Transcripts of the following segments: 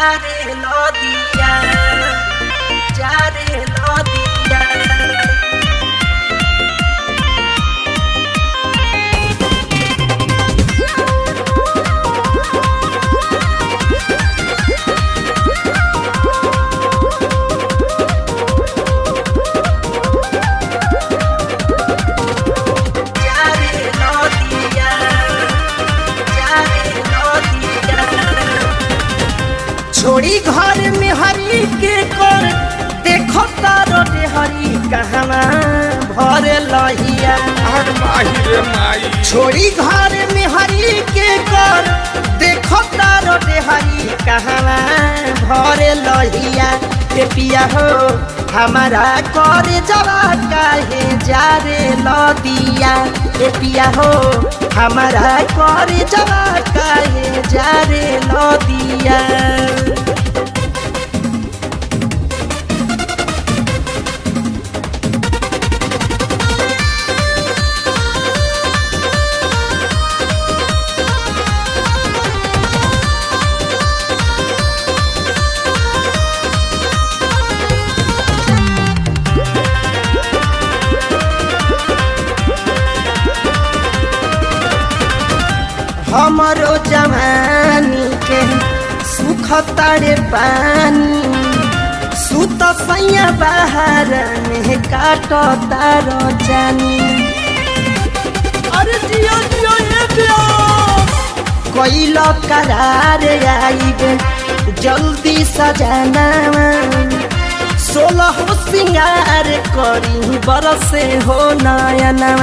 जारे नदिया जारे नदिया छोड़ी घर में हरी के कर देखो तारो रे हरी कहवा भर लहिया छोड़ी घर में हरी के कर देखो तारो रे हरी कहवा भर लहिया के पिया हो हमारा कर जवा काहे जारे लदिया के पिया हो हमारा कर जवा काहे जारे लदिया हमरो जवानी के सुख तारे पानी सुत सैया बाहर में काटो तारो जानी अरे जियो जियो ये जियो कोइलो करार आइबे जल्दी सजाना 16 सिंगार करी बरसे हो नयना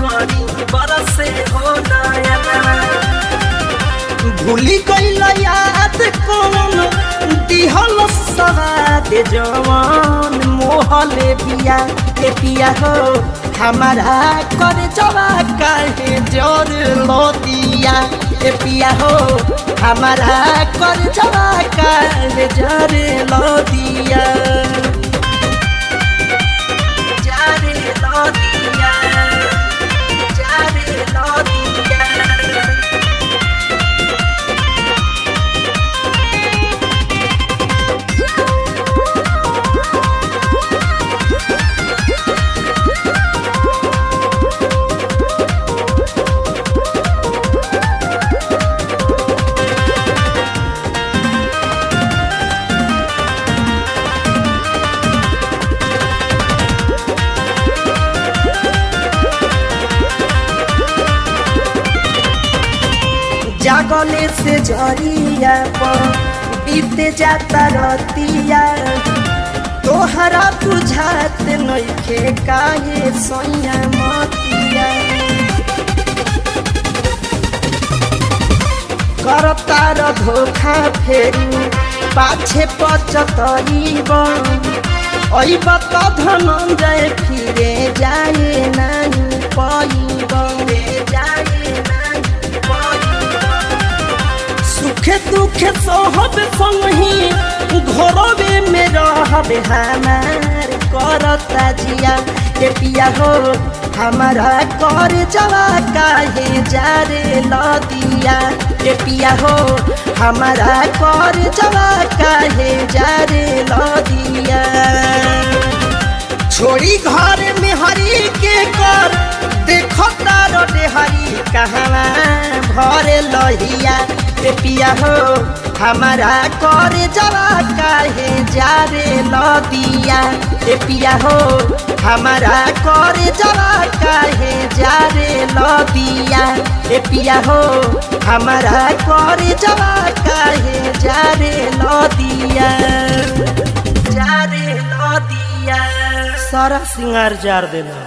करी बरसे हो नयना भूली गईल याद कौन दिहल सवाद जवान मोहले पिया के पिया हो हमारा कर जवा काहे जोर लदिया के पिया हो हमारा कर जवा काहे जोर लदिया जारे लदिया जारे लदिया जागले से जरिया पर बीते जाता रतिया तोहरा बुझात नइखे काहे सोया मतिया करता र धोखा फेरू पाछे पचतरीब अइब त धनंजय फिरे जाए नाही पइब जाए सुखे दुखे सहब संगी घरवे में रहबे हमार करता जिया के पिया हो हमारा कर जवा काहे जारे लदिया के पिया हो हमारा कर जवा काहे जारे लदिया छोड़ी घर में हरी के कर देखो तारो रे हरी कहवा भर लहिया के पिया हो हमारा कर जवा काहे जारे लदिया के पिया हो हमारा कर जवा काहे जारे लदिया के पिया हो हमारा कर जवा काहे जारे लदिया जारे लदिया सारा सिंगार जार देना।